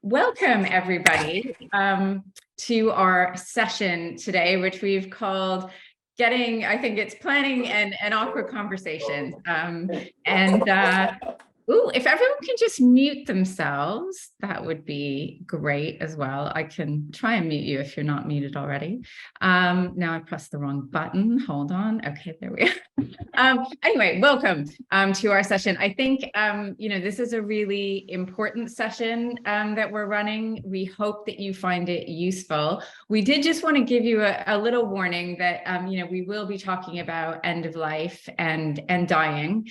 Welcome, everybody, to our session today, which we've called I think it's planning and awkward conversations. If everyone can just mute themselves, that would be great as well. I can try and mute you if you're not muted already. Now I pressed the wrong button. Hold on. Okay, there we are. Anyway, welcome to our session. I think, this is a really important session that we're running. We hope that you find it useful. We did just want to give you a little warning that, we will be talking about end of life and dying.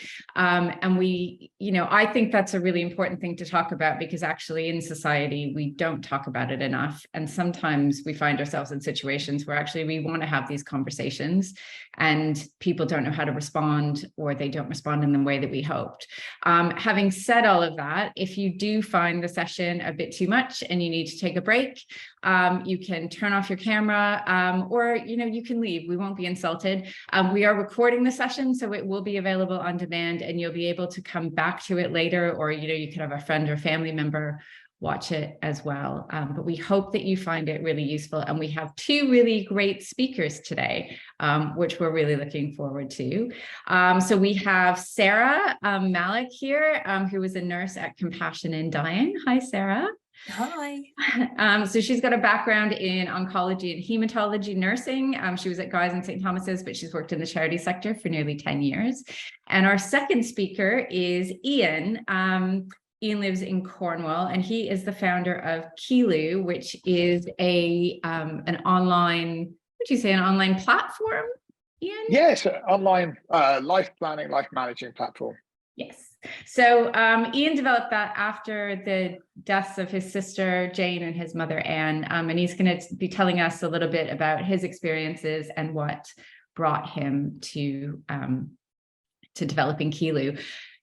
I think that's a really important thing to talk about because actually in society, we don't talk about it enough. And sometimes we find ourselves in situations where actually we want to have these conversations and people don't know how to respond, or they don't respond in the way that we hoped. Having said all of that, if you do find the session a bit too much and you need to take a break, you can turn off your camera, or you can leave. We won't be insulted. We are recording the session, so it will be available on demand, and you'll be able to come back to it later, or you could have a friend or family member watch it as well. But we hope that you find it really useful. And we have two really great speakers today, which we're really looking forward to. So we have Sarah Malik here, who is a nurse at Compassion in Dying. Hi, Sarah. Hi. So she's got a background in oncology and hematology nursing. She was at Guy's and St. Thomas's, but she's worked in the charity sector for nearly 10 years. And our second speaker is Ian. Ian lives in Cornwall, and he is the founder of Keylu, which is an online, an online platform, Ian? Yes, online life planning, life managing platform. Yes. So Ian developed that after the deaths of his sister Jane and his mother Anne, and he's going to be telling us a little bit about his experiences and what brought him to developing Keylu.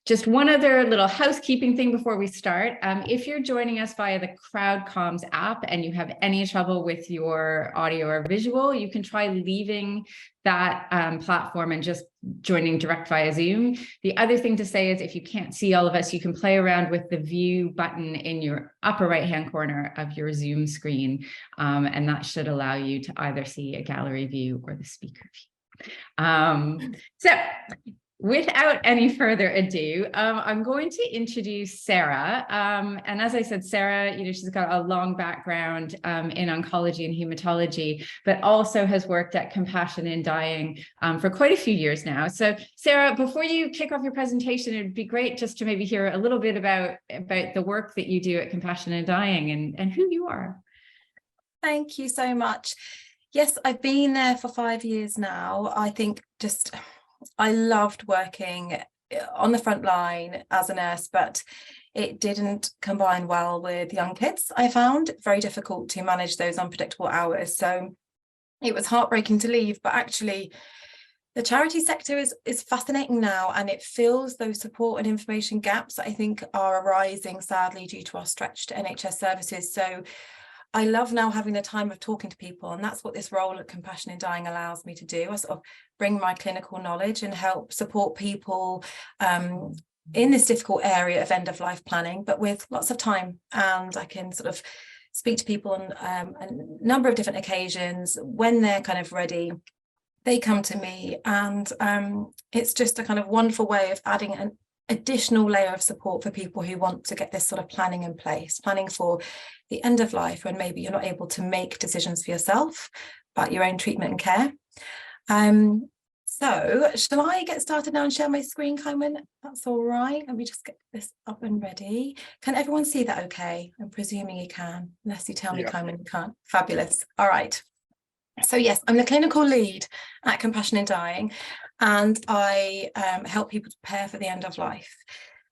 Just one other little housekeeping thing before we start. If you're joining us via the CrowdComms app and you have any trouble with your audio or visual, you can try leaving that platform and just joining direct via Zoom. The other thing to say is if you can't see all of us, you can play around with the view button in your upper right-hand corner of your Zoom screen, and that should allow you to either see a gallery view or the speaker view. Without any further ado, I'm going to introduce Sarah. And as I said, Sarah, she's got a long background in oncology and hematology, but also has worked at Compassion in Dying for quite a few years now. So Sarah, before you kick off your presentation, it'd be great just to maybe hear a little bit about the work that you do at Compassion in Dying and who you are. Thank you so much. Yes, I've been there for 5 years now. I think I loved working on the front line as a nurse, but it didn't combine well with young kids. I found it very difficult to manage those unpredictable hours. So it was heartbreaking to leave, but actually the charity sector is fascinating now, and it fills those support and information gaps that I think are arising sadly due to our stretched NHS services. So I love now having the time of talking to people, and that's what this role at Compassion in Dying allows me to do. I sort of bring my clinical knowledge and help support people in this difficult area of end of life planning, but with lots of time. And I can sort of speak to people on a number of different occasions. When they're kind of ready, they come to me, and it's just a kind of wonderful way of adding an additional layer of support for people who want to get this sort of planning in place, planning for the end of life when maybe you're not able to make decisions for yourself about your own treatment and care. So shall I get started now and share my screen, Carmen? That's all right. Let me just get this up and ready. Can everyone see that okay? I'm presuming you can, unless you tell me, Carmen, you can't. Fabulous. All right. So yes, I'm the clinical lead at Compassion in Dying, and I help people to prepare for the end of life.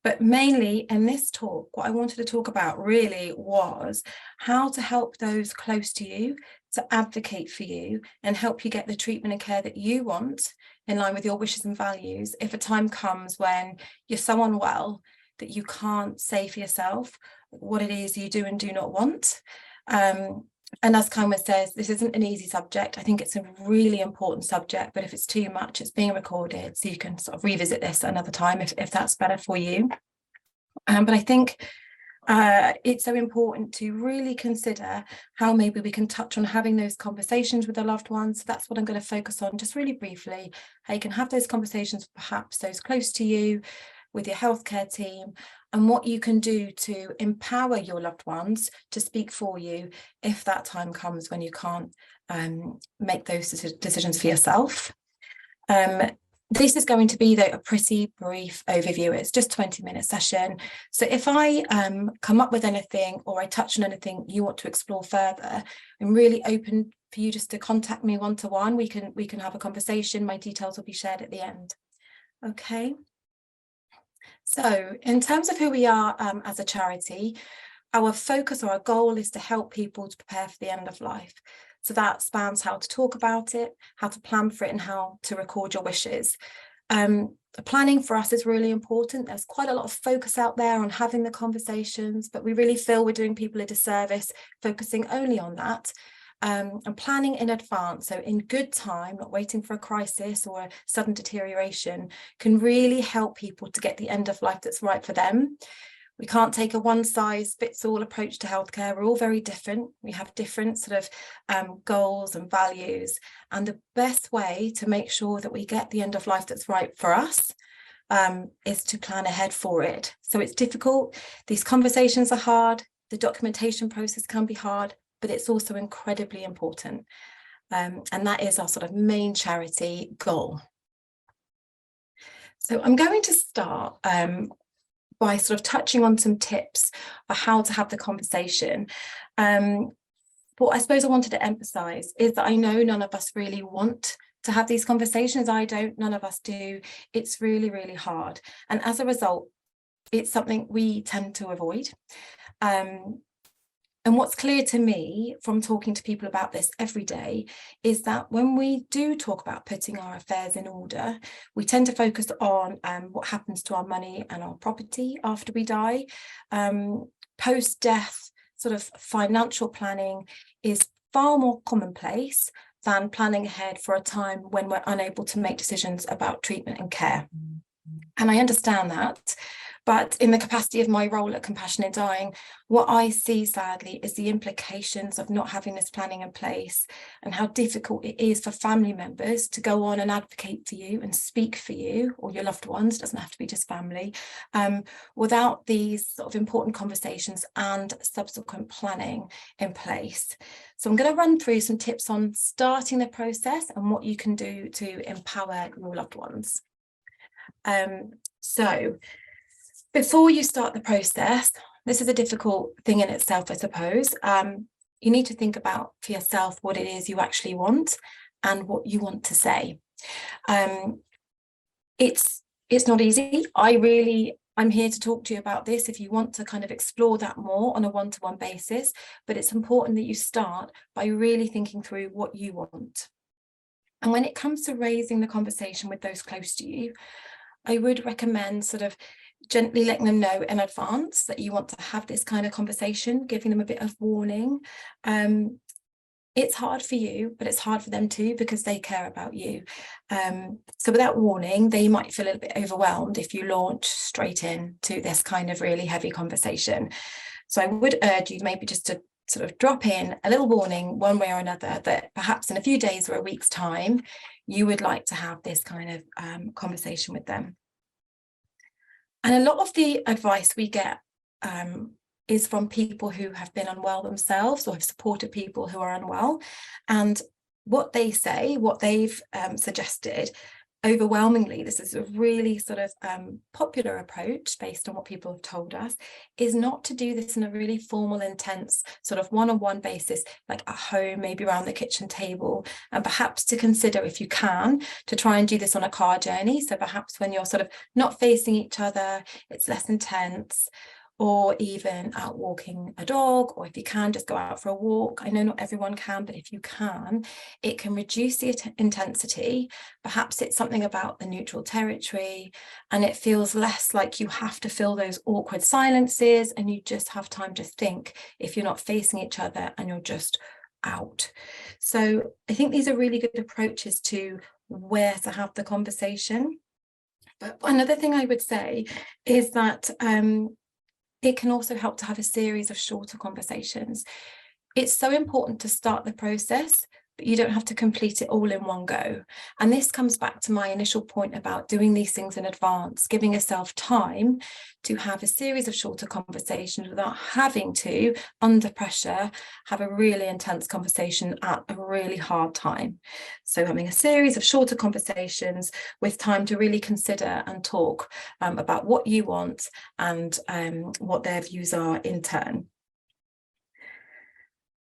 But mainly in this talk, what I wanted to talk about really was how to help those close to you, to advocate for you and help you get the treatment and care that you want in line with your wishes and values if a time comes when you're so unwell that you can't say for yourself what it is you do and do not want. And as Carmen says, this isn't an easy subject. I think it's a really important subject, but if it's too much, it's being recorded, so you can sort of revisit this another time if that's better for you. But I think it's so important to really consider how maybe we can touch on having those conversations with the loved ones. So that's what I'm going to focus on just really briefly, how you can have those conversations, perhaps those close to you, with your healthcare team, and what you can do to empower your loved ones to speak for you if that time comes when you can't make those decisions for yourself. This is going to be, though, a pretty brief overview. It's just a 20-minute session. So if I come up with anything or I touch on anything you want to explore further, I'm really open for you just to contact me one-to-one. We can have a conversation. My details will be shared at the end. Okay. So in terms of who we are as a charity, our focus or our goal is to help people to prepare for the end of life. So that spans how to talk about it, how to plan for it, and how to record your wishes. Planning for us is really important. There's quite a lot of focus out there on having the conversations, but we really feel we're doing people a disservice focusing only on that. And planning in advance, so in good time, not waiting for a crisis or a sudden deterioration, can really help people to get the end of life that's right for them. We can't take a one-size-fits-all approach to healthcare. We're all very different. We have different sort of goals and values. And the best way to make sure that we get the end of life that's right for us is to plan ahead for it. So it's difficult. These conversations are hard. The documentation process can be hard, but it's also incredibly important. And that is our sort of main charity goal. So I'm going to start by sort of touching on some tips for how to have the conversation. What I suppose I wanted to emphasize is that I know none of us really want to have these conversations. I don't, none of us do. It's really, really hard. And as a result, it's something we tend to avoid. And what's clear to me from talking to people about this every day is that when we do talk about putting our affairs in order, we tend to focus on what happens to our money and our property after we die. Post-death sort of financial planning is far more commonplace than planning ahead for a time when we're unable to make decisions about treatment and care. And I understand that. But in the capacity of my role at Compassionate Dying, what I see sadly is the implications of not having this planning in place and how difficult it is for family members to go on and advocate for you and speak for you or your loved ones, it doesn't have to be just family, without these sort of important conversations and subsequent planning in place. So I'm going to run through some tips on starting the process and what you can do to empower your loved ones. So before you start the process, this is a difficult thing in itself, I suppose. You need to think about for yourself what it is you actually want and what you want to say. It's not easy. I'm here to talk to you about this if you want to kind of explore that more on a one-to-one basis, but it's important that you start by really thinking through what you want. And when it comes to raising the conversation with those close to you, I would recommend sort of gently letting them know in advance that you want to have this kind of conversation, giving them a bit of warning. It's hard for you, but it's hard for them too, because they care about you. So without warning, they might feel a little bit overwhelmed if you launch straight into this kind of really heavy conversation. So I would urge you maybe just to sort of drop in a little warning one way or another that perhaps in a few days or a week's time, you would like to have this kind of conversation with them. And a lot of the advice we get is from people who have been unwell themselves or have supported people who are unwell. And what they say, what they've suggested, overwhelmingly, this is a really sort of popular approach based on what people have told us, is not to do this in a really formal, intense sort of one-on-one basis, like at home, maybe around the kitchen table, and perhaps to consider, if you can, to try and do this on a car journey. So perhaps when you're sort of not facing each other, it's less intense, or even out walking a dog, or if you can, just go out for a walk. I know not everyone can, but if you can, it can reduce the intensity. Perhaps it's something about the neutral territory, and it feels less like you have to fill those awkward silences, and you just have time to think if you're not facing each other and you're just out. So I think these are really good approaches to where to have the conversation. But another thing I would say is that it can also help to have a series of shorter conversations. It's so important to start the process, but you don't have to complete it all in one go. And this comes back to my initial point about doing these things in advance, giving yourself time to have a series of shorter conversations without having to, under pressure, have a really intense conversation at a really hard time. So having a series of shorter conversations with time to really consider and talk about what you want and what their views are in turn.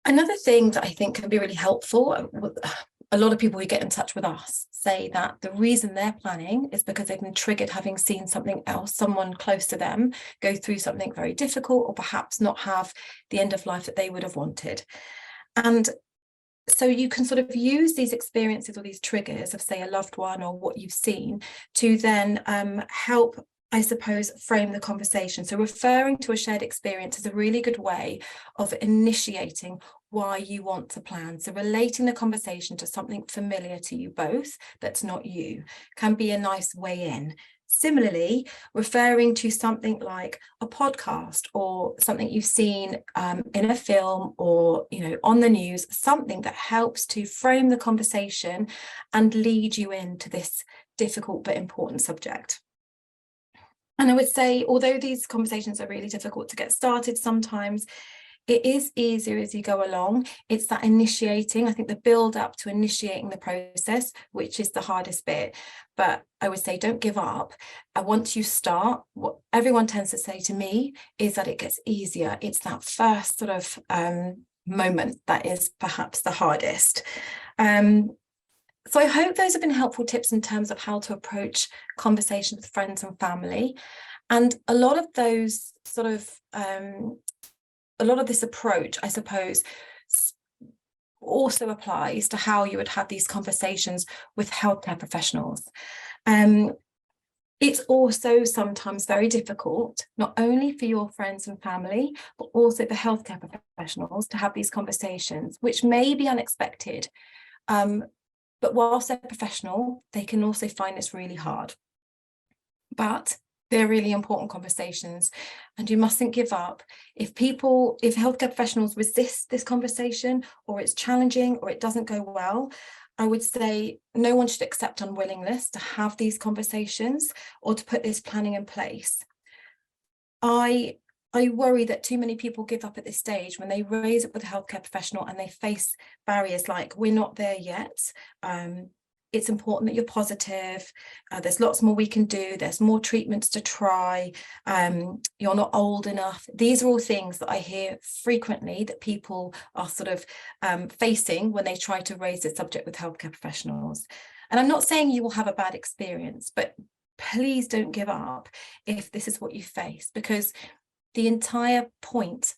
Another thing that I think can be really helpful, a lot of people who get in touch with us say that the reason they're planning is because they've been triggered having seen something else, someone close to them go through something very difficult, or perhaps not have the end of life that they would have wanted. And so you can sort of use these experiences or these triggers of, say, a loved one or what you've seen to then help, I suppose, frame the conversation. So referring to a shared experience is a really good way of initiating why you want to plan. So relating the conversation to something familiar to you both that's not you can be a nice way in. Similarly, referring to something like a podcast or something you've seen in a film or, you know, on the news, something that helps to frame the conversation and lead you into this difficult but important subject. And I would say, although these conversations are really difficult to get started sometimes, it is easier as you go along. It's that initiating, I think the build up to initiating the process, which is the hardest bit. But I would say don't give up. And once you start, what everyone tends to say to me is that it gets easier. It's that first sort of moment that is perhaps the hardest. So I hope those have been helpful tips in terms of how to approach conversations with friends and family. And a lot of those sort of, a lot of this approach, I suppose, also applies to how you would have these conversations with healthcare professionals. It's also sometimes very difficult, not only for your friends and family, but also for healthcare professionals to have these conversations, which may be unexpected. But whilst they're professional, they can also find this really hard. But they're really important conversations, and you mustn't give up. If healthcare professionals resist this conversation, or it's challenging, or it doesn't go well, I would say no one should accept unwillingness to have these conversations or to put this planning in place. I worry that too many people give up at this stage when they raise it with a healthcare professional and they face barriers like, we're not there yet. It's important that you're positive. There's lots more we can do. There's more treatments to try. You're not old enough. These are all things that I hear frequently that people are sort of facing when they try to raise the subject with healthcare professionals. And I'm not saying you will have a bad experience, but please don't give up if this is what you face, because the entire point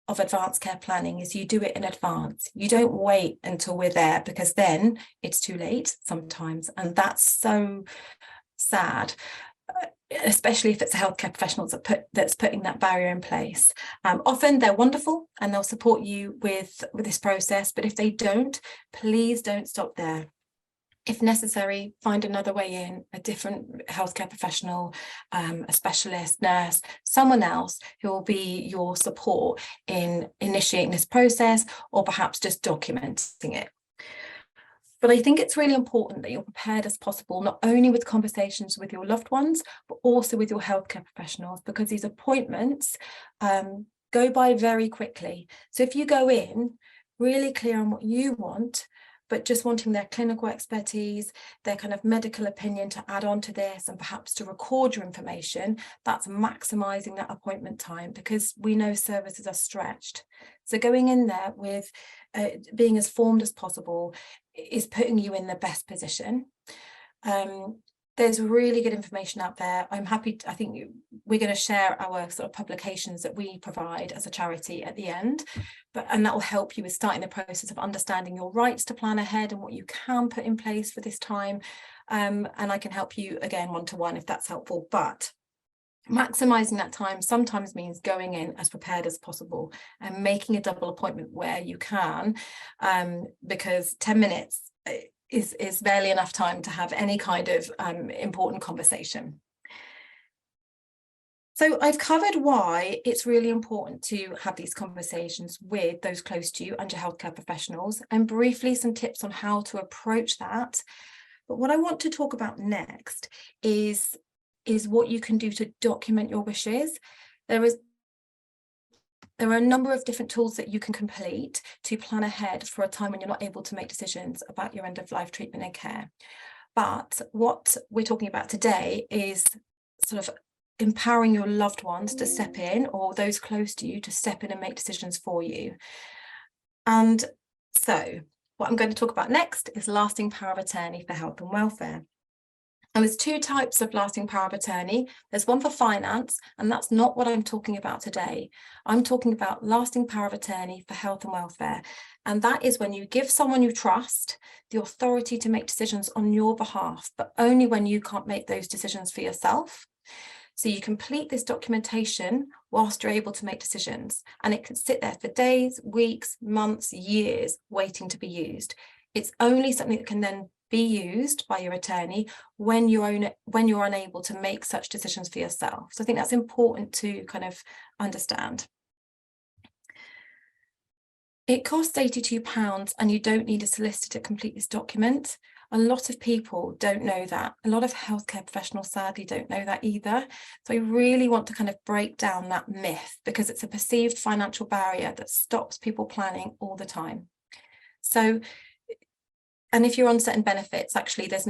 of advanced care planning is you do it in advance. You don't wait until we're there, because then it's too late sometimes. And that's so sad, especially if it's a healthcare professional that's putting that barrier in place. Often they're wonderful and they'll support you with this process. But if they don't, please don't stop there. If necessary, find another way in, a different healthcare professional, a specialist, nurse, someone else who will be your support in initiating this process, or perhaps just documenting it. But I think it's really important that you're prepared as possible, not only with conversations with your loved ones, but also with your healthcare professionals, because these appointments go by very quickly. So if you go in really clear on what you want, but just wanting their clinical expertise, their kind of medical opinion to add on to this, and perhaps to record your information, that's maximising that appointment time, because we know services are stretched. So going in there with being as formed as possible is putting you in the best position. There's really good information out there. I'm happy, I think we're going to share our sort of publications that we provide as a charity at the end, and that will help you with starting the process of understanding your rights to plan ahead and what you can put in place for this time. And I can help you again one-to-one if that's helpful. But maximizing that time sometimes means going in as prepared as possible and making a double appointment where you can, because 10 minutes is barely enough time to have any kind of important conversation. So I've covered why it's really important to have these conversations with those close to you and your healthcare professionals, and briefly some tips on how to approach that. But what I want to talk about next is what you can do to document your wishes. There are a number of different tools that you can complete to plan ahead for a time when you're not able to make decisions about your end of life treatment and care. But what we're talking about today is sort of empowering your loved ones to step in, or those close to you to step in and make decisions for you. And so what I'm going to talk about next is lasting power of attorney for health and welfare. And there's two types of lasting power of attorney. There's one for finance, and that's not what I'm talking about today. I'm talking about lasting power of attorney for health and welfare. And that is when you give someone you trust the authority to make decisions on your behalf, but only when you can't make those decisions for yourself. So you complete this documentation whilst you're able to make decisions, and it can sit there for days, weeks, months, years, waiting to be used. It's only something that can then be used by your attorney when you're unable to make such decisions for yourself. So I think that's important to kind of understand. It costs £82 and you don't need a solicitor to complete this document. A lot of people don't know that. A lot of healthcare professionals sadly don't know that either. So I really want to kind of break down that myth, because it's a perceived financial barrier that stops people planning all the time. So, and if you're on certain benefits, actually there's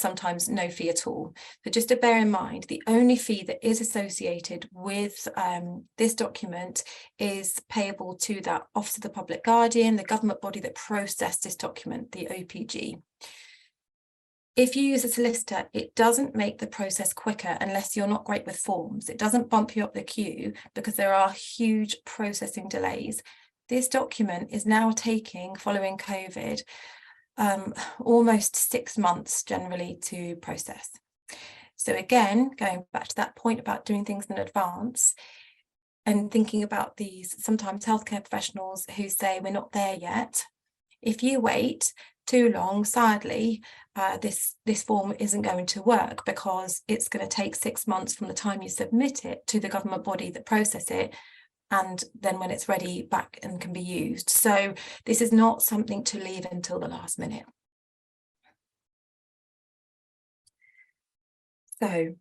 sometimes no fee at all. So just to bear in mind, the only fee that is associated with this document is payable to that Office of the Public Guardian, the government body that processed this document, the OPG. If you use a solicitor, it doesn't make the process quicker unless you're not great with forms. It doesn't bump you up the queue because there are huge processing delays. This document is now taking, following COVID, almost 6 months generally to process. So again, going back to that point about doing things in advance and thinking about these sometimes healthcare professionals who say we're not there yet. If you wait too long, sadly, this form isn't going to work, because it's going to take 6 months from the time you submit it to the government body that process it, and then when it's ready back and can be used. So this is not something to leave until the last minute. So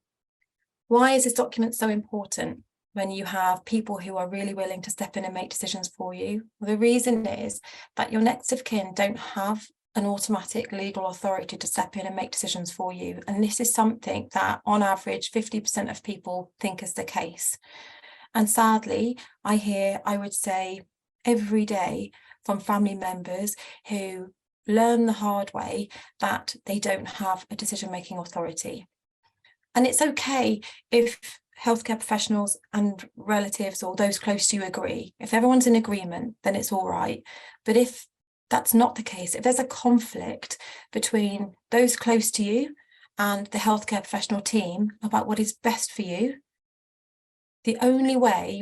why is this document so important when you have people who are really willing to step in and make decisions for you? Well, the reason is that your next of kin don't have an automatic legal authority to step in and make decisions for you. And this is something that on average 50% of people think is the case. And sadly, I would say every day from family members who learn the hard way that they don't have a decision-making authority. And it's okay if healthcare professionals and relatives or those close to you agree. If everyone's in agreement, then it's all right. But if that's not the case, if there's a conflict between those close to you and the healthcare professional team about what is best for you, the only way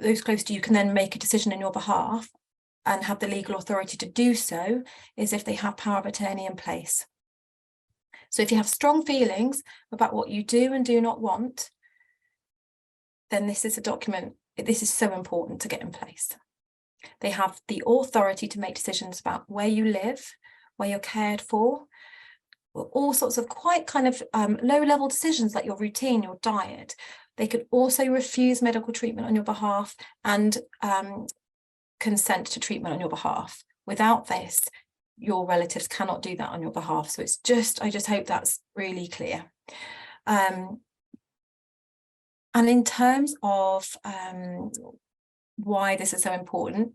those close to you can then make a decision on your behalf and have the legal authority to do so is if they have power of attorney in place. So if you have strong feelings about what you do and do not want, then this is a document, this is so important to get in place. They have the authority to make decisions about where you live, where you're cared for, all sorts of quite kind of low-level decisions like your routine, your diet. They could also refuse medical treatment on your behalf and consent to treatment on your behalf. Without this, your relatives cannot do that on your behalf. So it's just, I just hope that's really clear. And in terms of why this is so important,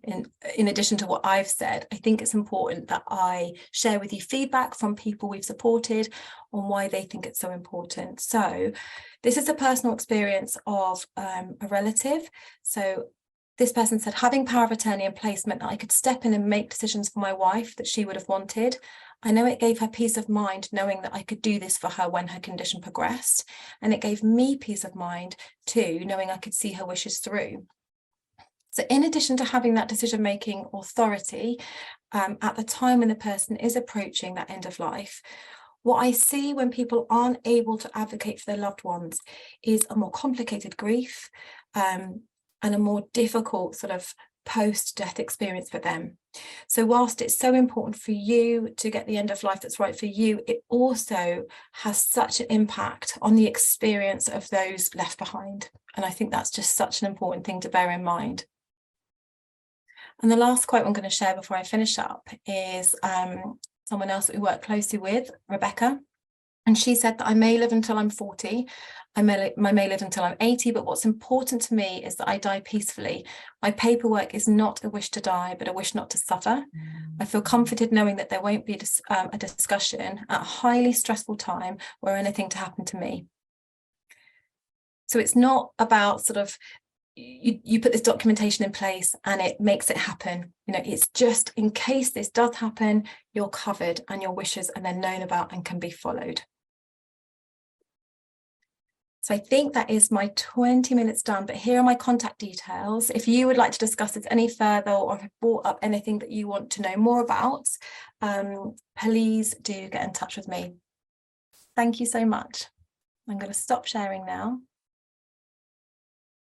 in addition to what I've said, I think it's important that I share with you feedback from people we've supported on why they think it's so important. So this is a personal experience of a relative. So this person said, having power of attorney in place meant that I could step in and make decisions for my wife that she would have wanted. I know it gave her peace of mind knowing that I could do this for her when her condition progressed. And it gave me peace of mind too, knowing I could see her wishes through. So in addition to having that decision-making authority at the time when the person is approaching that end of life, What I see when people aren't able to advocate for their loved ones is a more complicated grief, and a more difficult sort of post-death experience for them. So whilst it's so important for you to get the end of life that's right for you, it also has such an impact on the experience of those left behind. And I think that's just such an important thing to bear in mind. And the last quote I'm going to share before I finish up is someone else that we work closely with, Rebecca. And she said that I may live until I'm 40, I may live until I'm 80, but what's important to me is that I die peacefully. My paperwork is not a wish to die, but a wish not to suffer. I feel comforted knowing that there won't be a discussion at a highly stressful time or anything to happen to me. So it's not about sort of, you put this documentation in place and it makes it happen. You know, it's just in case this does happen, you're covered and your wishes are then known about and can be followed. So I think that is my 20 minutes done, but here are my contact details. If you would like to discuss this any further or have brought up anything that you want to know more about, please do get in touch with me. Thank you so much. I'm going to stop sharing now.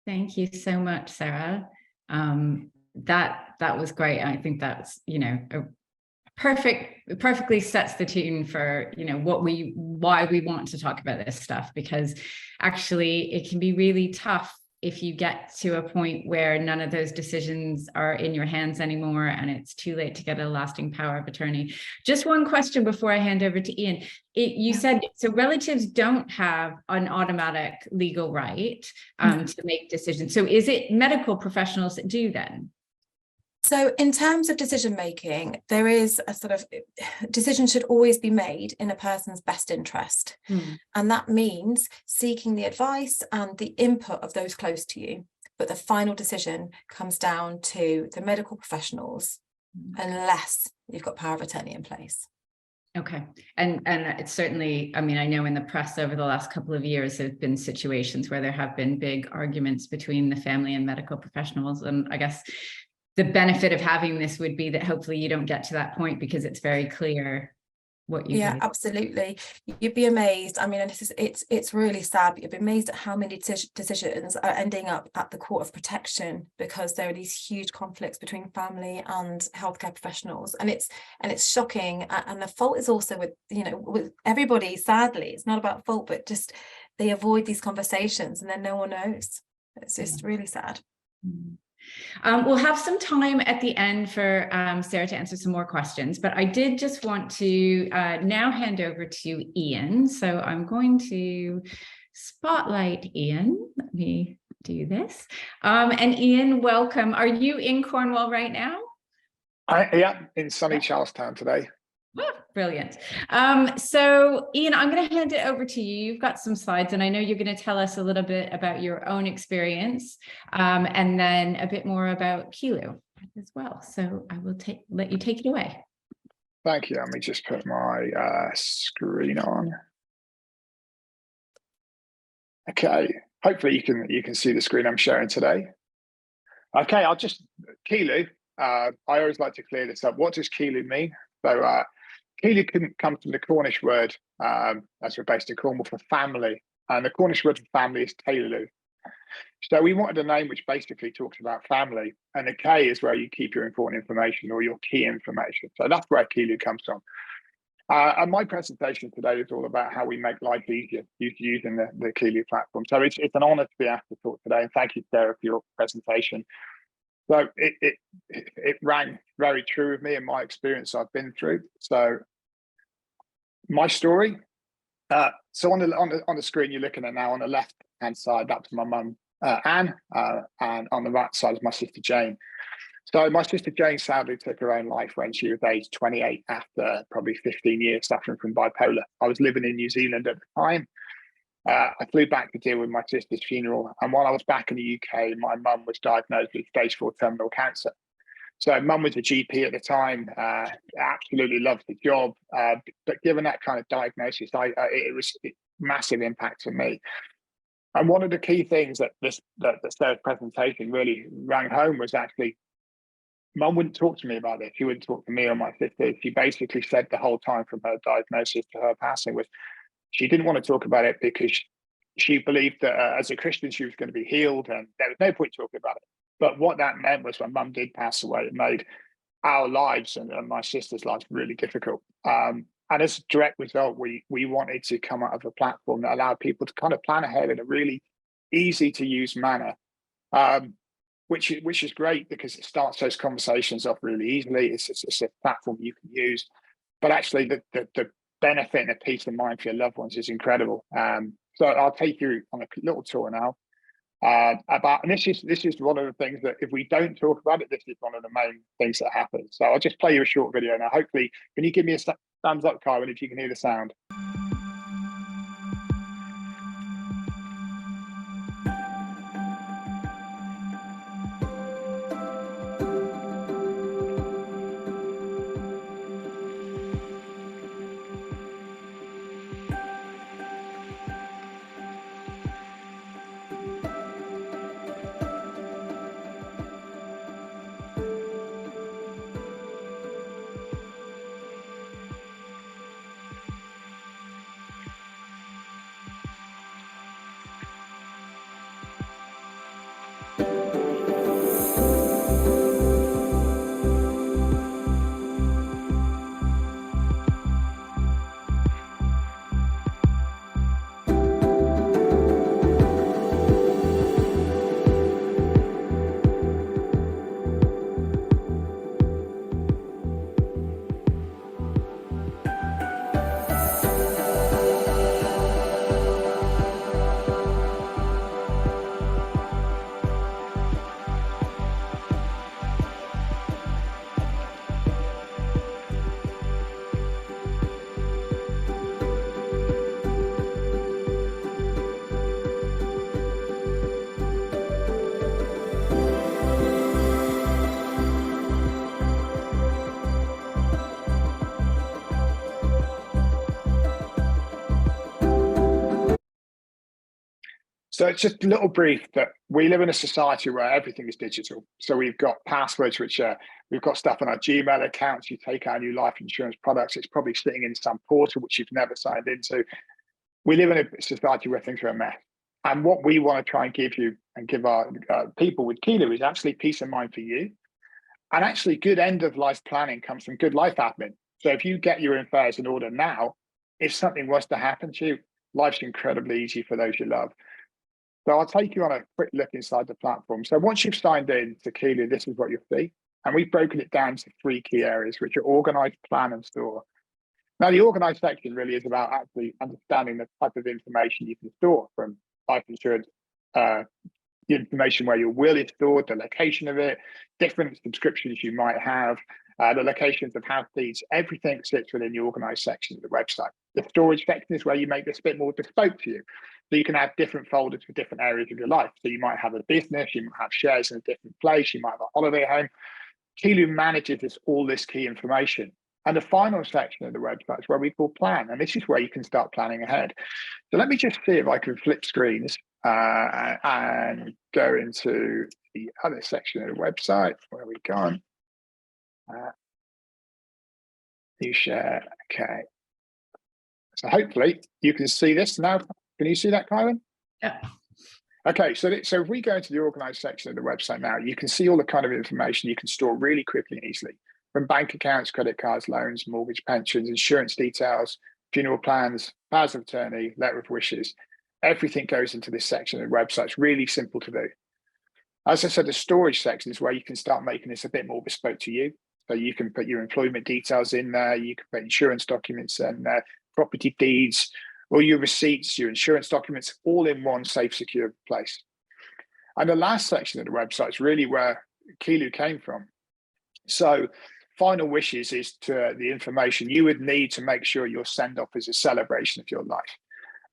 Thank you so much, Sarah. That was great. I think that's, you know, perfectly sets the tune for, you know, why we want to talk about this stuff, because actually it can be really tough if you get to a point where none of those decisions are in your hands anymore and it's too late to get a lasting power of attorney. Just one question before I hand over to Ian. You said, so relatives don't have an automatic legal right to make decisions. So is it medical professionals that do then? So in terms of decision making, there is a sort of decision should always be made in a person's best interest. And that means seeking the advice and the input of those close to you. But the final decision comes down to the medical professionals, unless you've got power of attorney in place. Okay. And it's certainly, I mean, I know in the press over the last couple of years, there have been situations where there have been big arguments between the family and medical professionals. And I guess the benefit of having this would be that hopefully you don't get to that point because it's very clear what you do. Yeah, absolutely. You'd be amazed. I mean, and it's really sad, but you'd be amazed at how many decisions are ending up at the Court of Protection because there are these huge conflicts between family and healthcare professionals, and it's shocking. And the fault is also with, you know, with everybody. Sadly, it's not about fault, but just they avoid these conversations, and then no one knows. It's just really sad. We'll have some time at the end for Sarah to answer some more questions, but I did just want to now hand over to Ian. So I'm going to spotlight Ian. Let me do this. And Ian, welcome. Are you in Cornwall right now? Yeah, in sunny Charlestown today. Oh, brilliant. So Ian, I'm going to hand it over to you. You've got some slides, and I know you're going to tell us a little bit about your own experience, and then a bit more about Keylu as well. So I will let you take it away. Thank you. Let me just put my screen on. Okay. Hopefully you can see the screen I'm sharing today. Okay, I'll just Keylu. I always like to clear this up. What does Keylu mean? So Keylu comes from the Cornish word, as we're based in Cornwall, for family, and the Cornish word for family is Keylu. So we wanted a name which basically talks about family, and the K is where you keep your important information or your key information. So that's where Keylu comes from. And my presentation today is all about how we make life easier using the Keylu platform. So it's an honour to be asked to talk today, and thank you, Sarah, for your presentation. So it rang very true with me and my experience I've been through. So my story. So on the screen you're looking at now, on the left hand side, that's my mum Anne, and on the right side is my sister Jane. So my sister Jane sadly took her own life when she was age 28 after probably 15 years suffering from bipolar. I was living in New Zealand at the time. I flew back to deal with my sister's funeral, and while I was back in the UK, my mum was diagnosed with stage 4 terminal cancer. So mum was a GP at the time, absolutely loved the job, but given that kind of diagnosis, it was a massive impact on me. And one of the key things that Sarah's presentation really rang home was actually Mum wouldn't talk to me about it. She wouldn't talk to me or my sister. She basically said the whole time from her diagnosis to her passing was she didn't want to talk about it because she believed that as a Christian, she was going to be healed and there was no point talking about it. But what that meant was when Mum did pass away, it made our lives and my sister's lives really difficult. And as a direct result, we wanted to come out of a platform that allowed people to kind of plan ahead in a really easy to use manner, which is great because it starts those conversations off really easily. It's a platform you can use, but actually the benefit and the peace of mind for your loved ones is incredible. So I'll take you on a little tour now about, and this is one of the things that if we don't talk about it, this is one of the main things that happens. So I'll just play you a short video now. Hopefully, can you give me a thumbs up, Kyron, if you can hear the sound? So it's just a little brief that we live in a society where everything is digital. So we've got passwords, which we've got stuff on our Gmail accounts. You take out new life insurance products, it's probably sitting in some portal which you've never signed into. We live in a society where things are a mess. And what we want to try and give you and give our people with Keylu is actually peace of mind for you. And actually good end of life planning comes from good life admin. So if you get your affairs in order now, if something was to happen to you, life's incredibly easy for those you love. So I'll take you on a quick look inside the platform. So once you've signed in to Keylu, this is what you'll see. And we've broken it down to 3 key areas, which are organize, plan, and store. Now, the organize section really is about actually understanding the type of information you can store from life insurance, the information where your will is stored, the location of it, different subscriptions you might have, the locations of house deeds, everything sits within the organize section of the website. The storage section is where you make this a bit more bespoke to you. So you can have different folders for different areas of your life. So you might have a business, you might have shares in a different place, you might have a holiday home. Keylu manages all this key information. And the final section of the website is where we call plan. And this is where you can start planning ahead. So let me just see if I can flip screens and go into the other section of the website. Where are we gone? New share. Okay. So hopefully you can see this now. Can you see that, Kyron? Yeah. Okay, so if we go into the organized section of the website now, you can see all the kind of information you can store really quickly and easily, from bank accounts, credit cards, loans, mortgage, pensions, insurance details, funeral plans, powers of attorney, letter of wishes. Everything goes into this section of the website. It's really simple to do. As I said, the storage section is where you can start making this a bit more bespoke to you. So you can put your employment details in there, you can put insurance documents in there, property deeds, all your receipts, your insurance documents, all in one safe, secure place. And the last section of the website is really where Keylu came from. So final wishes is to the information you would need to make sure your send-off is a celebration of your life.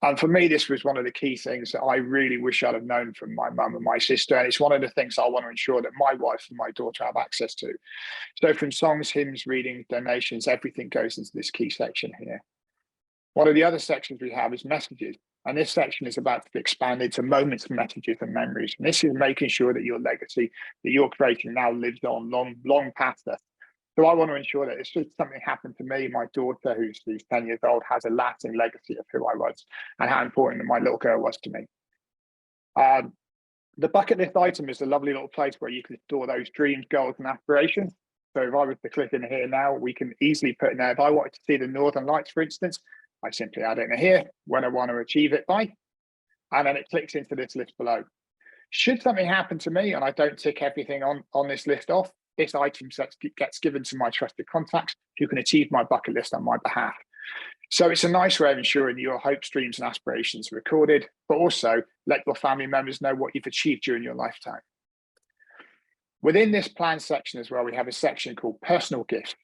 And for me, this was one of the key things that I really wish I'd have known from my mum and my sister. And it's one of the things I want to ensure that my wife and my daughter have access to. So from songs, hymns, readings, donations, everything goes into this key section here. One of the other sections we have is messages. And this section is about to be expanded to moments, messages, and memories. And this is making sure that your legacy that you're creating now lives on long past us. So I want to ensure that if something happened to me, my daughter, who's 10 years old, has a lasting legacy of who I was and how important my little girl was to me. The bucket list item is a lovely little place where you can store those dreams, goals, and aspirations. So if I was to click in here now, we can easily put in there, if I wanted to see the Northern Lights, for instance, I simply add it in here, when I want to achieve it by, and then it clicks into this list below. Should something happen to me and I don't tick everything on this list off, this item gets given to my trusted contacts who can achieve my bucket list on my behalf. So it's a nice way of ensuring your hopes, dreams, and aspirations are recorded, but also let your family members know what you've achieved during your lifetime. Within this plan section as well, we have a section called personal gifts.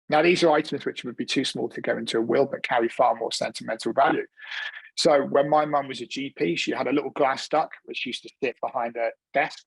Now, these are items which would be too small to go into a will, but carry far more sentimental value. So when my mum was a GP, she had a little glass duck, which used to sit behind her desk.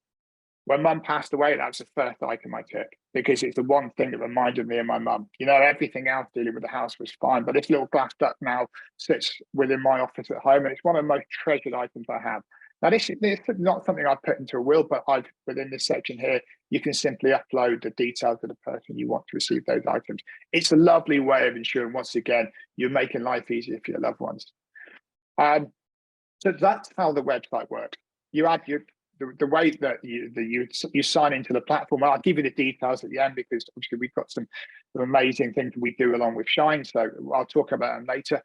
When mum passed away, that was the first item I took, because it's the one thing that reminded me of my mum. You know, everything else dealing with the house was fine, but this little glass duck now sits within my office at home, and it's one of the most treasured items I have. Now, this is not something I've put into a will, but within this section here, you can simply upload the details of the person you want to receive those items. It's a lovely way of ensuring, once again, you're making life easier for your loved ones. So that's how the website works. You add the way that you sign into the platform. I'll give you the details at the end, because obviously we've got some amazing things we do along with Shine, so I'll talk about them later.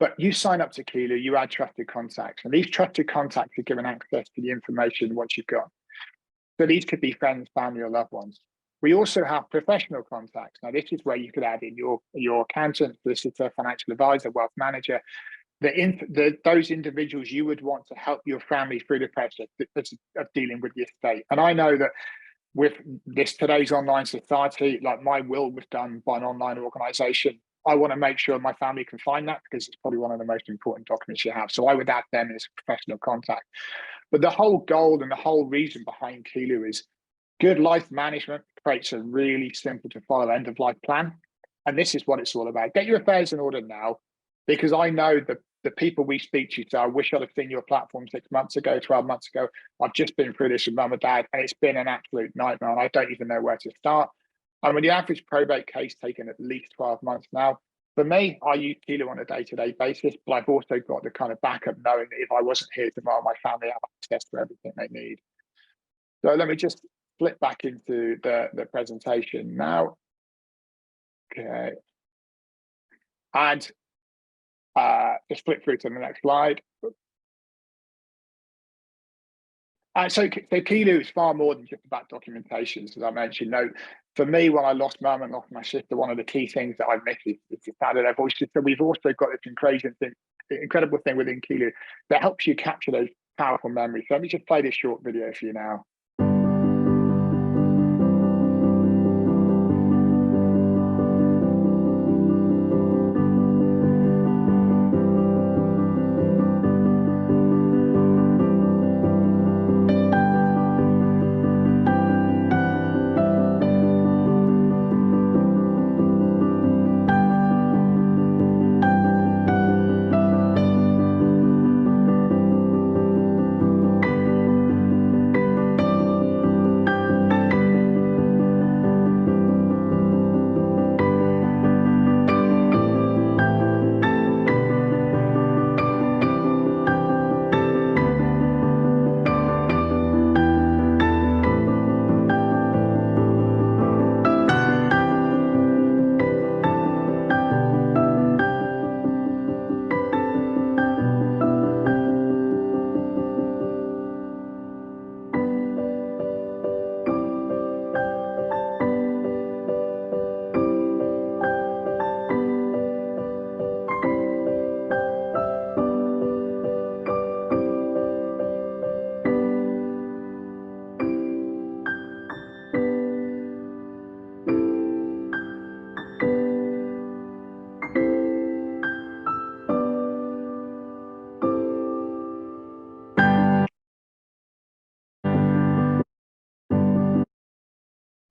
But you sign up to Keylu, you add trusted contacts, and these trusted contacts are given access to the information once you've got. So these could be friends, family, or loved ones. We also have professional contacts. Now, this is where you could add in your accountant, solicitor, financial advisor, wealth manager, those individuals you would want to help your family through the process of dealing with the estate. And I know that with today's online society, like my will was done by an online organization. I want to make sure my family can find that, because it's probably one of the most important documents you have. So I would add them as a professional contact. But the whole goal and the whole reason behind Keylu is good life management creates a really simple to follow end of life plan. And this is what it's all about. Get your affairs in order now, because I know that the people we speak to say, I wish I'd have seen your platform 6 months ago, 12 months ago. I've just been through this with mum and dad, and it's been an absolute nightmare, and I don't even know where to start. And with the average probate case taking at least 12 months now, for me, I use Keylu on a day-to-day basis, but I've also got the kind of backup knowing that if I wasn't here tomorrow, my family have access to everything they need. So let me just flip back into the presentation now. Okay. And just flip through to the next slide. So Keylu is far more than just about documentations, as I mentioned. No, for me, when I lost mum and lost my sister, one of the key things that I miss is the fact that so we've also got this incredible thing within Keylu that helps you capture those powerful memories. So let me just play this short video for you now.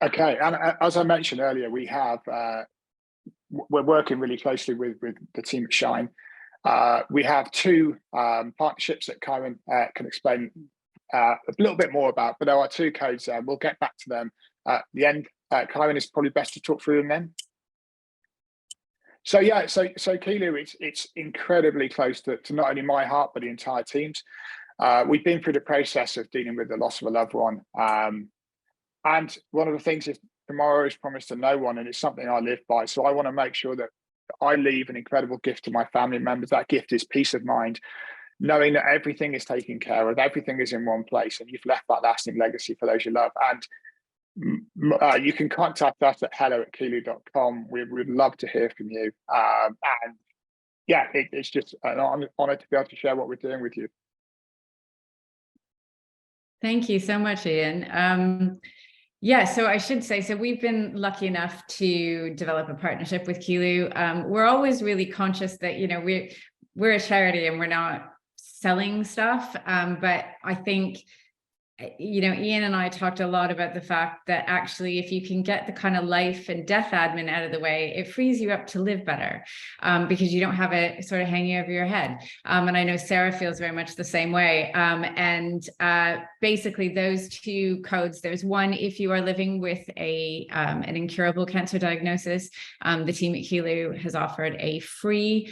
Okay, and as I mentioned earlier, we're working really closely with the team at Shine, We have two partnerships that Karen can explain a little bit more about, but there are two codes there. We'll get back to them at the end. Karen, is probably best to talk through them then. So yeah, so Keylu, it's incredibly close to not only my heart but the entire team's. We've been through the process of dealing with the loss of a loved one, and one of the things is tomorrow is promised to no one, and it's something I live by. So I want to make sure that I leave an incredible gift to my family members. That gift is peace of mind, knowing that everything is taken care of, everything is in one place, and you've left that lasting legacy for those you love. And you can contact us at hello@keylu.com. We'd love to hear from you. And yeah, it's just an honor to be able to share what we're doing with you. Thank you so much, Ian. Yeah, so I should say, so we've been lucky enough to develop a partnership with Keylu. We're always really conscious that, you know, we're a charity and we're not selling stuff, but I think, you know, Ian and I talked a lot about the fact that actually, if you can get the kind of life and death admin out of the way, it frees you up to live better, because you don't have it sort of hanging over your head. And I know Sarah feels very much the same way. Basically, those two codes, there's one, if you are living with an incurable cancer diagnosis, the team at Keylu has offered a free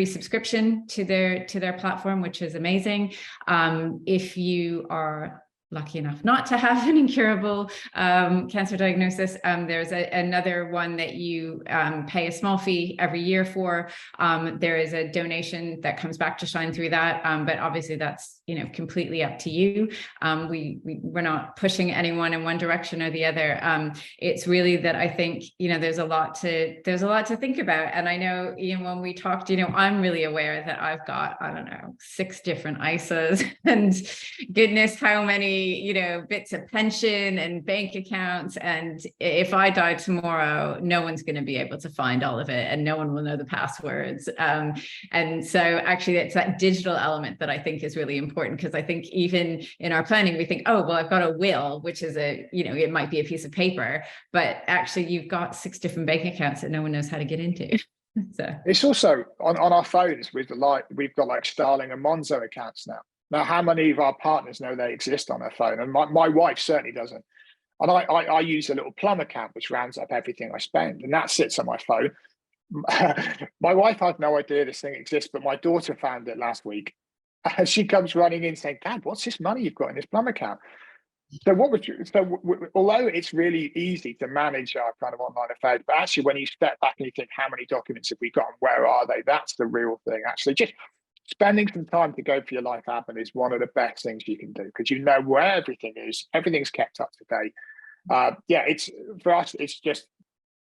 subscription to their platform, which is amazing. If you are lucky enough not to have an incurable cancer diagnosis, there's another one that you pay a small fee every year for. There is a donation that comes back to shine through that, but obviously that's, you know, completely up to you. We're not pushing anyone in one direction or the other. It's really that I think, you know, there's a lot to think about. And I know, Ian, when we talked, you know, I'm really aware that I've got, I don't know, 6 different ISAs and goodness, how many, you know, bits of pension and bank accounts. And if I die tomorrow, no one's going to be able to find all of it and no one will know the passwords. And so actually it's that digital element that I think is really important, because I think even in our planning, we think, oh, well, I've got a will, which is you know, it might be a piece of paper, but actually you've got 6 different bank accounts that no one knows how to get into. So it's also on our phones we've got like Starling and Monzo accounts now. Now, how many of our partners know they exist on their phone? And my wife certainly doesn't. And I use a little Plum account, which rounds up everything I spend, and that sits on my phone. My wife had no idea this thing exists, but my daughter found it last week. And she comes running in saying, Dad, what's this money you've got in this Plum account? So although it's really easy to manage our kind of online affairs, but actually when you step back and you think, how many documents have we got and where are they? That's the real thing. Actually, just spending some time to go for your life admin is one of the best things you can do, because you know where everything is. Everything's kept up to date. Yeah, it's for us. It's just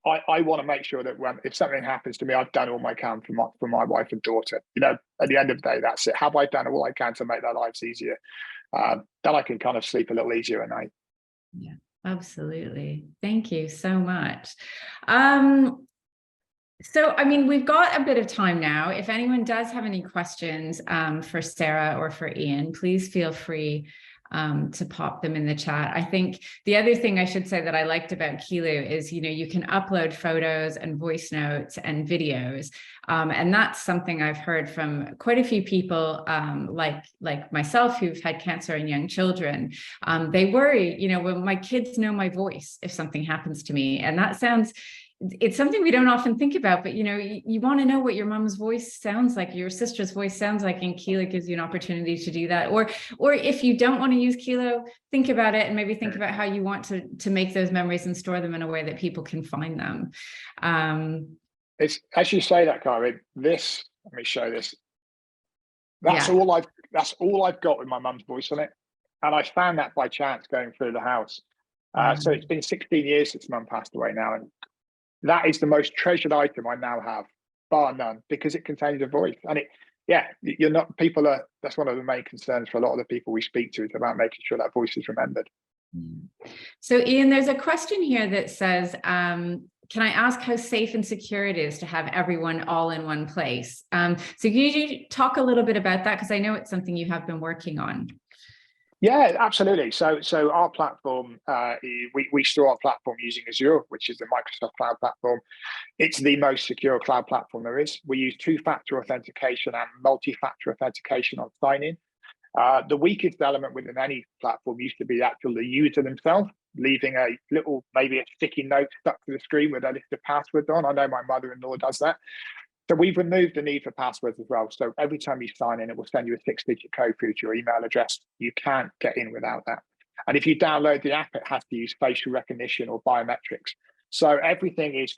I want to make sure that if something happens to me, I've done all I can for my wife and daughter. You know, at the end of the day, that's it. Have I done all I can to make their lives easier? Then I can kind of sleep a little easier at night. Yeah, absolutely. Thank you so much. So, I mean, we've got a bit of time now. If anyone does have any questions for Sarah or for Ian, please feel free to pop them in the chat. I think the other thing I should say that I liked about Keylu is, you know, you can upload photos and voice notes and videos. And that's something I've heard from quite a few people like myself who've had cancer in young children. They worry, you know, well, my kids know my voice if something happens to me. And that sounds, it's something we don't often think about, but, you know, you want to know what your mom's voice sounds like, your sister's voice sounds like, and Keylu gives you an opportunity to do that. Or if you don't want to use Keylu, think about it and maybe think about how you want to make those memories and store them in a way that people can find them. It's, as you say that, Karen, let me show this. That's all I've got with my mum's voice on it. And I found that by chance going through the house. So it's been 16 years since mum passed away now. And that is the most treasured item I now have, bar none, because it contains a voice. And that's one of the main concerns for a lot of the people we speak to, is about making sure that voice is remembered. So Ian, there's a question here that says, can I ask how safe and secure it is to have everyone all in one place? So could you talk a little bit about that? Because I know it's something you have been working on. Yeah, absolutely. So our platform, we store our platform using Azure, which is the Microsoft Cloud platform. It's the most secure cloud platform there is. We use two-factor authentication and multi-factor authentication on sign-in. The weakest element within any platform used to be the user themselves, leaving a little, maybe a sticky note stuck to the screen with a list of passwords on. I know my mother-in-law does that. So we've removed the need for passwords as well. So every time you sign in, it will send you a 6-digit code through to your email address. You can't get in without that. And if you download the app, it has to use facial recognition or biometrics. So everything is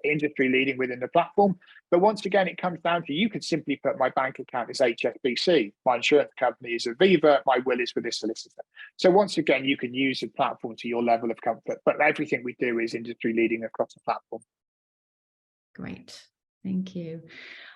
industry leading within the platform. But once again, it comes down to, you could simply put my bank account is HSBC, my insurance company is Aviva, my will is with this solicitor. So once again, you can use the platform to your level of comfort, but everything we do is industry leading across the platform. Great. Thank you.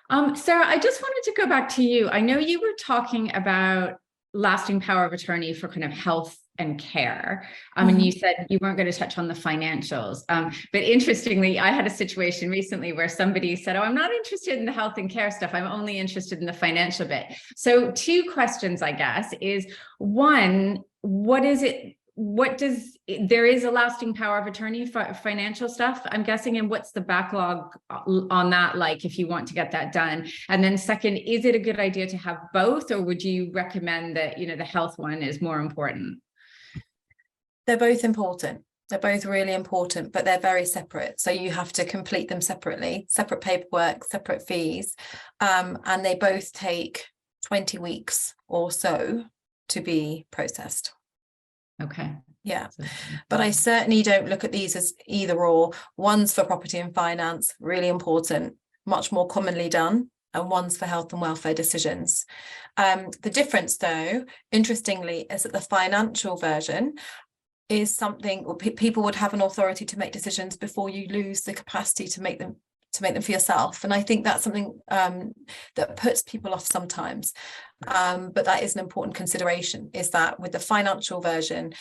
Sarah, I just wanted to go back to you. I know you were talking about lasting power of attorney for kind of health and care. And you said you weren't going to touch on the financials. But interestingly, I had a situation recently where somebody said, oh, I'm not interested in the health and care stuff. I'm only interested in the financial bit. So 2 questions, I guess, is one, what is it? There is a lasting power of attorney for financial stuff, I'm guessing, and what's the backlog on that like if you want to get that done? And then second, is it a good idea to have both, or would you recommend that, the health one is more important? They're both important. They're both really important, but they're very separate. So you have to complete them separately, separate paperwork, separate fees, and they both take 20 weeks or so to be processed. Okay. Yeah, but I certainly don't look at these as either or. One's for property and finance, really important, much more commonly done, and one's for health and welfare decisions. The difference, though, interestingly, is that the financial version is something people would have an authority to make decisions before you lose the capacity to make them for yourself. And I think that's something that puts people off sometimes. But that is an important consideration, is that with the financial version,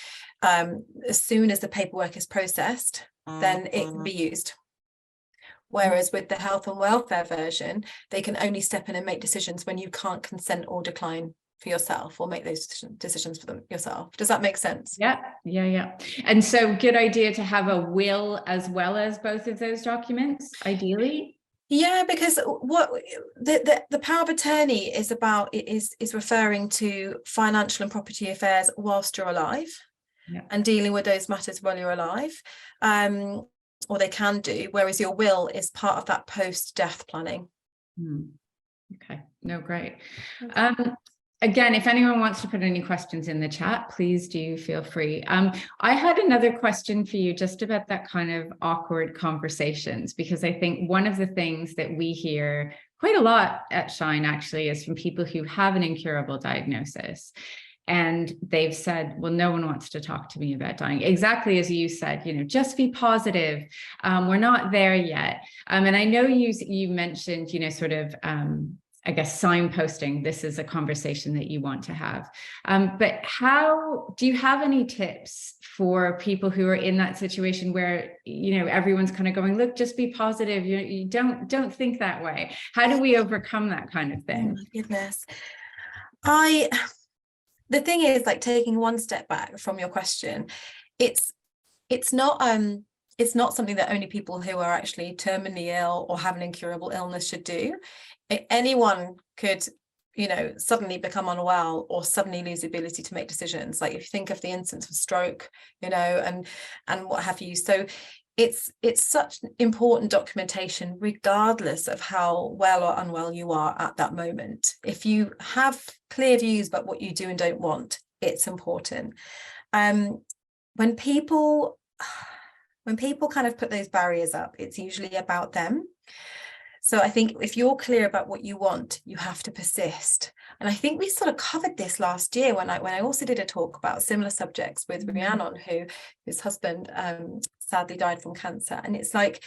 as soon as the paperwork is processed, then it can be used. Whereas with the health and welfare version, they can only step in and make decisions when you can't consent or decline for yourself, or make those decisions for them yourself. Does that make sense? Yeah. And so good idea to have a will as well as both of those documents, ideally. Yeah, because what the power of attorney is about is referring to financial and property affairs whilst you're alive, and dealing with those matters while you're alive, or they can do, whereas your will is part of that post-death planning. Okay, no, great. Again, if anyone wants to put any questions in the chat, please do feel free. I had another question for you just about that kind of awkward conversations, because I think one of the things that we hear quite a lot at Shine actually is from people who have an incurable diagnosis. And they've said, well, no one wants to talk to me about dying. Exactly as you said, just be positive. We're not there yet. And I know you mentioned, sort of, I guess, signposting, this is a conversation that you want to have. But do you have any tips for people who are in that situation where, everyone's kind of going, look, just be positive. You don't think that way. How do we overcome that kind of thing? Oh my goodness. The thing is, like, taking one step back from your question, it's not something that only people who are actually terminally ill or have an incurable illness should do. Anyone could, suddenly become unwell or suddenly lose the ability to make decisions. Like if you think of the instance of stroke, and what have you. So it's such important documentation, regardless of how well or unwell you are at that moment. If you have clear views about what you do and don't want, it's important. When people kind of put those barriers up, it's usually about them. So I think if you're clear about what you want, you have to persist. And I think we sort of covered this last year when I also did a talk about similar subjects with Rhiannon, whose husband sadly died from cancer. And it's like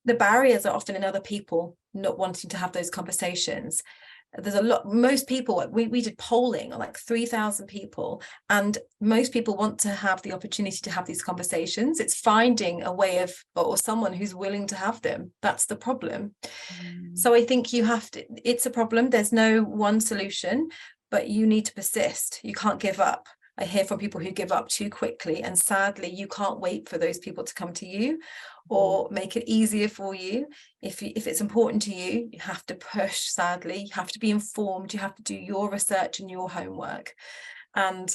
the barriers are often in other people not wanting to have those conversations. There's a lot, most people, we did polling on like 3,000 people, and most people want to have the opportunity to have these conversations. It's finding a way of, or someone who's willing to have them. That's the problem. So I think you have to, it's a problem. There's no one solution, but you need to persist. You can't give up. I hear from people who give up too quickly, and sadly you can't wait for those people to come to you or make it easier for you. If it's important to you, you have to push. Sadly, you have to be informed, you have to do your research and your homework. And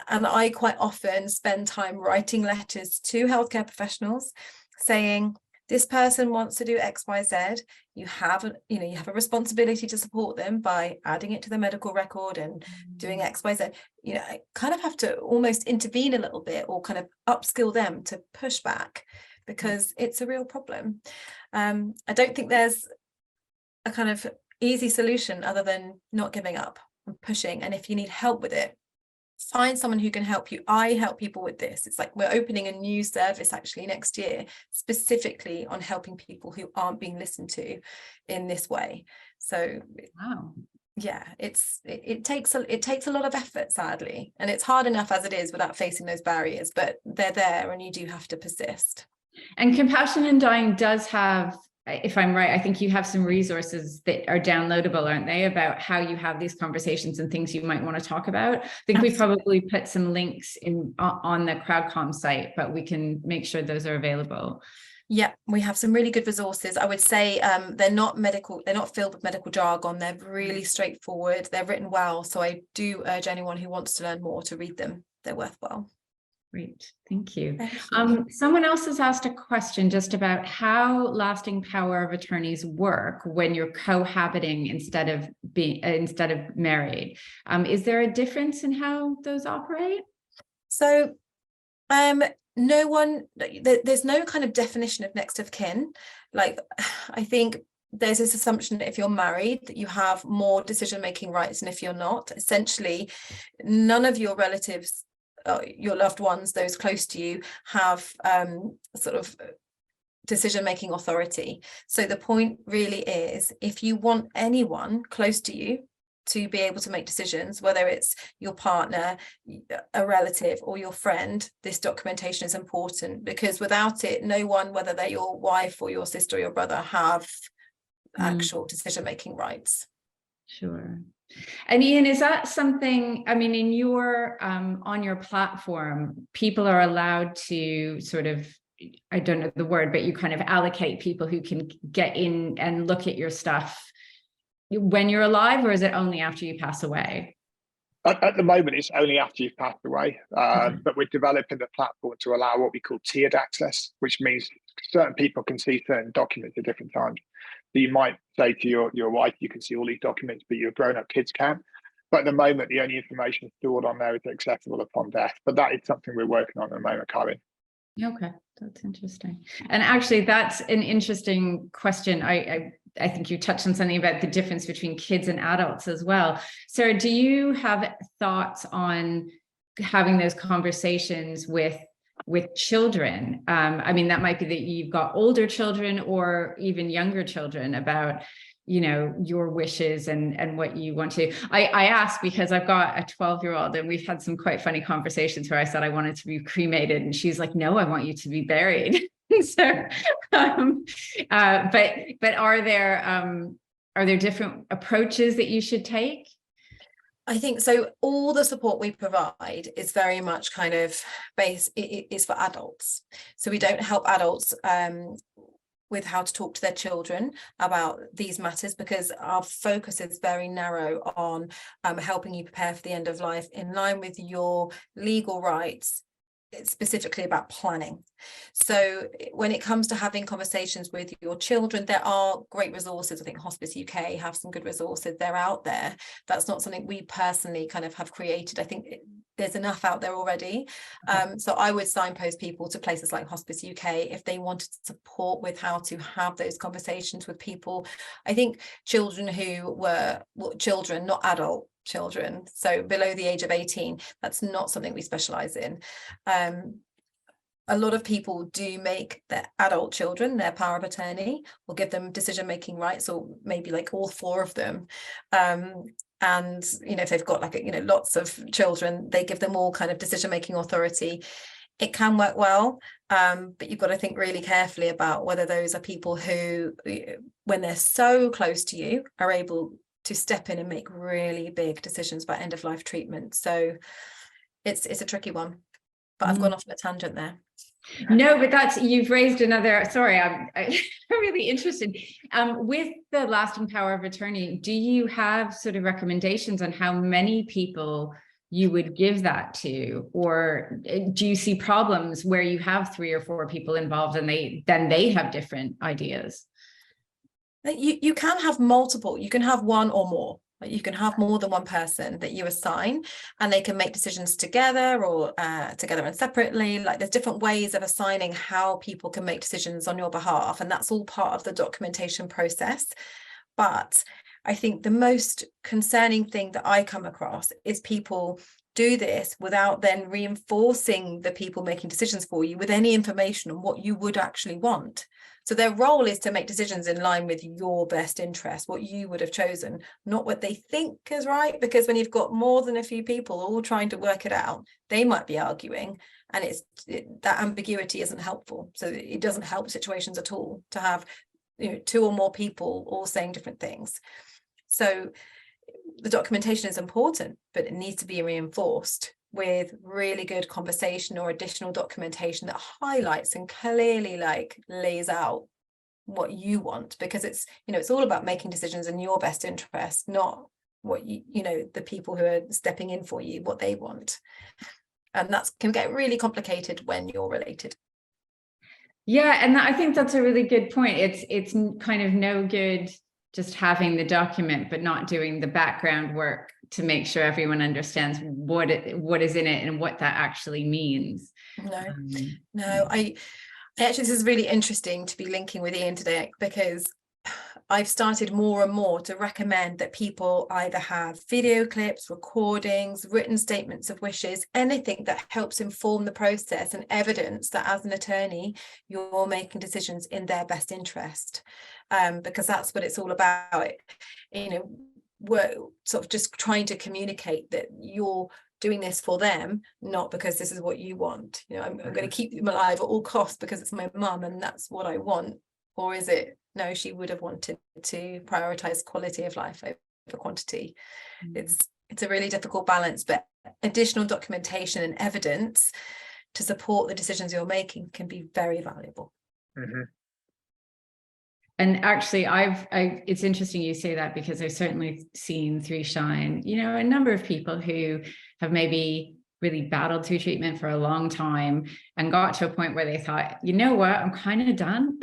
I quite often spend time writing letters to healthcare professionals saying, this person wants to do XYZ. You have a responsibility to support them by adding it to the medical record and doing XYZ. I kind of have to almost intervene a little bit, or kind of upskill them to push back, because it's a real problem. I don't think there's a kind of easy solution other than not giving up and pushing. And if you need help with it, find someone who can help you. I help people with this. It's like we're opening a new service actually next year, specifically on helping people who aren't being listened to in this way. So wow. Yeah, it takes a lot of effort, sadly, and it's hard enough as it is without facing those barriers, but they're there and you do have to persist. And Compassion in Dying does have, if I'm right, I think you have some resources that are downloadable, aren't they, about how you have these conversations and things you might want to talk about. I think Absolutely. we probably put some links on the CrowdCom site, but we can make sure those are available. Yeah, we have some really good resources. I would say they're not filled with medical jargon. They're really straightforward. They're written well. So I do urge anyone who wants to learn more to read them. They're worthwhile. Great, thank you. Thank you. Someone else has asked a question just about how lasting power of attorneys work when you're cohabiting instead of married. Is there a difference in how those operate? So, there's no kind of definition of next of kin. Like, I think there's this assumption that if you're married, that you have more decision-making rights than if you're not. Essentially, none of your relatives, your loved ones, those close to you, have sort of decision-making authority. So the point really is, if you want anyone close to you to be able to make decisions, whether it's your partner, a relative, or your friend, this documentation is important, because without it, no one, whether they're your wife or your sister or your brother, have actual decision-making rights. Sure. And Ian, is that something, I mean, in your on your platform, people are allowed to sort of, I don't know the word, but you kind of allocate people who can get in and look at your stuff when you're alive, or is it only after you pass away? At the moment, it's only after you've passed away, but we're developing the platform to allow what we call tiered access, which means certain people can see certain documents at different times. So you might say to your wife, you can see all these documents, but your grown-up kids can. But at the moment, the only information stored on there is accessible upon death. But that is something we're working on at the moment, Karin. Okay, that's interesting. And actually, that's an interesting question. I think you touched on something about the difference between kids and adults as well. Sarah, do you have thoughts on having those conversations with children? I mean, that might be that you've got older children or even younger children about, your wishes and what you want to. I ask because I've got a 12-year-old and we've had some quite funny conversations where I said I wanted to be cremated and she's like, no, I want you to be buried. So, but are there different approaches that you should take? I think so. All the support we provide is very much kind of it is for adults. So we don't help adults with how to talk to their children about these matters, because our focus is very narrow on helping you prepare for the end of life in line with your legal rights. It's specifically about planning. So when it comes to having conversations with your children, there are great resources. I think Hospice UK have some good resources. They're out there. That's not something we personally kind of have created. I think there's enough out there already. So I would signpost people to places like Hospice UK if they wanted support with how to have those conversations with people. I think children who were children, not adult children, so below the age of 18, that's not something we specialize in. A lot of people do make their adult children their power of attorney, or give them decision-making rights, or maybe like all four of them. And if they've got lots of children, they give them all kind of decision-making authority. It can work well, but you've got to think really carefully about whether those are people who, when they're so close to you, are able to step in and make really big decisions about end of life treatment. So it's a tricky one, but I've gone off on a tangent there. No, but you've raised another, sorry, I'm really interested. With the lasting power of attorney, do you have sort of recommendations on how many people you would give that to? Or do you see problems where you have 3 or 4 people involved and they have different ideas? You can have multiple, you can have one or more. Like you can have more than one person that you assign, and they can make decisions together or together and separately. Like there's different ways of assigning how people can make decisions on your behalf, and that's all part of the documentation process. But I think the most concerning thing that I come across is people do this without then reinforcing the people making decisions for you with any information on what you would actually want. So their role is to make decisions in line with your best interest, what you would have chosen, not what they think is right. Because when you've got more than a few people all trying to work it out, they might be arguing, and that ambiguity isn't helpful. So it doesn't help situations at all to have 2 or more people all saying different things. So the documentation is important, but it needs to be reinforced with really good conversation or additional documentation that highlights and clearly lays out what you want, because it's all about making decisions in your best interest, not what the people who are stepping in for you, what they want. And that can get really complicated when you're related. Yeah, and I think that's a really good point. It's kind of no good just having the document, but not doing the background work to make sure everyone understands what is in it and what that actually means. No, I actually, this is really interesting to be linking with Ian today, because I've started more and more to recommend that people either have video clips, recordings, written statements of wishes, anything that helps inform the process and evidence that as an attorney, you're making decisions in their best interest. Because that's what it's all about. We're sort of just trying to communicate that you're doing this for them, not because this is what you want. I'm going to keep them alive at all costs because it's my mum and that's what I want. Or is it, no, she would have wanted to prioritize quality of life over quantity. It's a really difficult balance, but additional documentation and evidence to support the decisions you're making can be very valuable. And actually, it's interesting you say that, because I've certainly seen through Shine, a number of people who have maybe really battled through treatment for a long time and got to a point where they thought, you know what, I'm kind of done.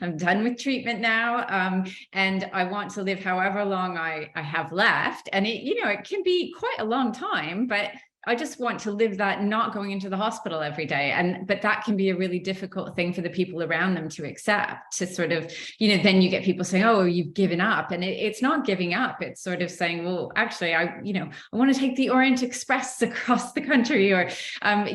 I'm done with treatment now. And I want to live however long I have left. And it can be quite a long time, but I just want to live that, not going into the hospital every day. But that can be a really difficult thing for the people around them to accept, to sort of, then you get people saying, oh, you've given up. And it's not giving up. It's sort of saying, well, actually, I want to take the Orient Express across the country, or,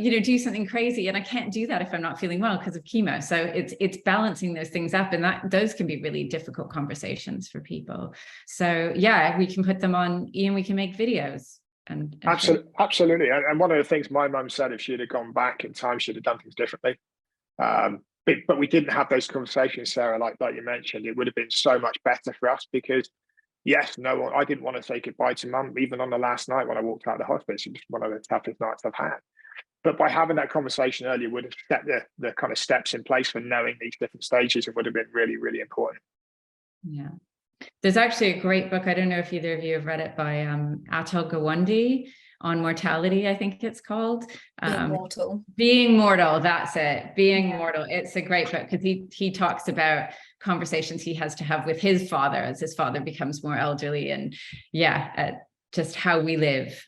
do something crazy. And I can't do that if I'm not feeling well because of chemo. So it's balancing those things up. And those can be really difficult conversations for people. So yeah, we can put them on, Ian, we can make videos. Absolutely. And one of the things my mum said, if she'd have gone back in time, she'd have done things differently. But we didn't have those conversations, Sarah, like you mentioned. It would have been so much better for us, because yes, I didn't want to say goodbye to mum, even on the last night when I walked out of the hospital. It was one of the toughest nights I've had. But by having that conversation earlier would have set the kind of steps in place for knowing these different stages, and would have been really, really important. Yeah. There's actually a great book, I don't know if either of you have read it, by Atul Gawande, on mortality, I think it's called. Being Mortal, that's it. Being Mortal. It's a great book, because he talks about conversations he has to have with his father as his father becomes more elderly, and just how we live.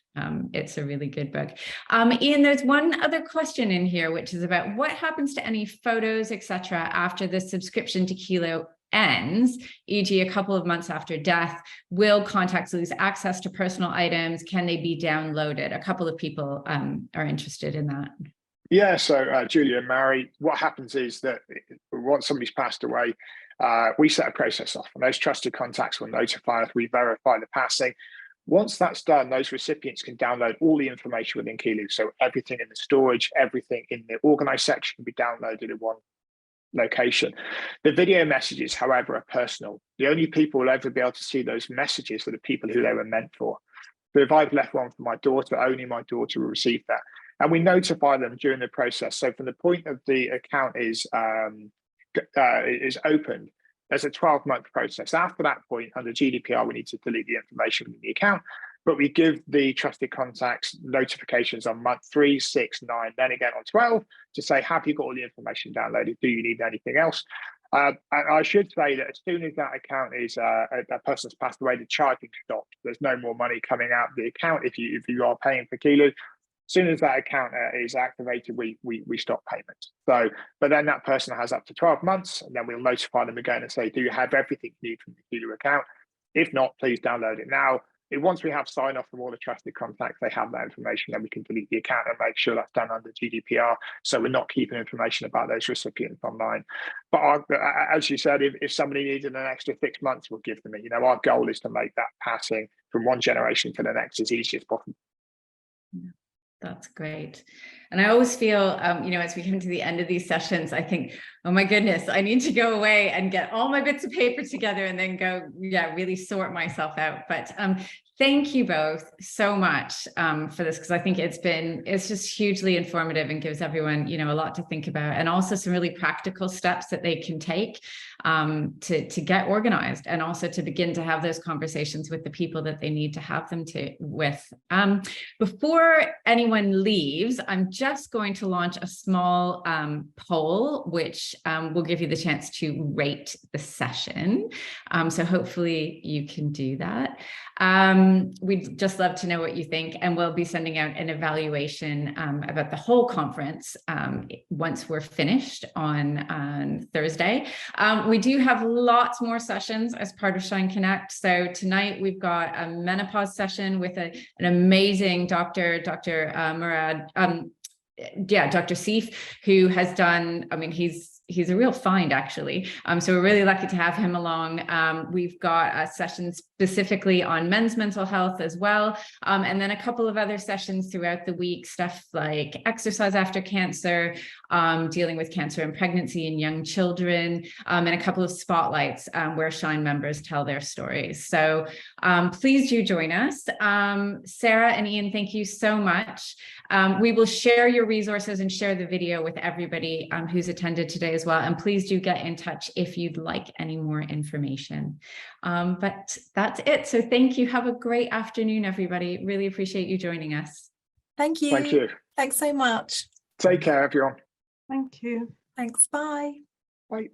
It's a really good book. Ian, there's one other question in here, which is about what happens to any photos, etc., after the subscription to Keylu ends, e.g. a couple of months after death. Will contacts lose access to personal items? Can they be downloaded? A couple of people are interested in that. Yeah, so Julia and Mary, what happens is that once somebody's passed away, we set a process off, and those trusted contacts will notify us. We verify the passing. Once that's done, those recipients can download all the information within Keylu. So everything in the storage, everything in the organized section can be downloaded in one location. The video messages, however, are personal. The only people who will ever be able to see those messages are the people who they were meant for. So if I've left one for my daughter, only my daughter will receive that. And we notify them during the process. So from the point of the account is opened, there's a 12-month process. After that point, under GDPR, we need to delete the information from the account, but we give the trusted contacts notifications on month 3, 6, 9, then again on 12 to say, have you got all the information downloaded? Do you need anything else? And I should say that as soon as that account is, that person's passed away, the charging stops. There's no more money coming out of the account if you are paying for Keylu. As soon as that account is activated, we stop payment. So, but then that person has up to 12 months, and then we'll notify them again and say, do you have everything you need from the Keylu account? If not, please download it now. Once we have sign off from all the trusted contacts, they have that information, then we can delete the account and make sure that's done under GDPR. So we're not keeping information about those recipients online. But as you said, if somebody needed an extra 6 months, we'll give them it. You know, our goal is to make that passing from one generation to the next as easy as possible. Yeah. That's great. And I always feel, you know, as we come to the end of these sessions, I think, oh my goodness, I need to go away and get all my bits of paper together and then go, yeah, really sort myself out. But thank you both so much for this, because I think it's just hugely informative and gives everyone, you know, a lot to think about, and also some really practical steps that they can take to get organized, and also to begin to have those conversations with the people that they need to have them with. Before anyone leaves, I'm just going to launch a small poll, which will give you the chance to rate the session. So hopefully you can do that. We'd just love to know what you think, and we'll be sending out an evaluation about the whole conference once we're finished on Thursday. We do have lots more sessions as part of Shine Connect. So tonight we've got a menopause session with an amazing Dr. Murad, Dr. Seif, who has done, I mean, he's a real find, actually. So we're really lucky to have him along. We've got a session specifically on men's mental health as well. And then a couple of other sessions throughout the week, stuff like exercise after cancer, dealing with cancer and pregnancy in young children, and a couple of spotlights where Shine members tell their stories. So please do join us. Sarah and Ian, thank you so much. We will share your resources and share the video with everybody who's attended today as well. And please do get in touch if you'd like any more information. But that's it. So thank you. Have a great afternoon, everybody. Really appreciate you joining us. Thank you. Thank you. Thanks so much. Take care, everyone. Thank you. Thanks. Bye. Bye.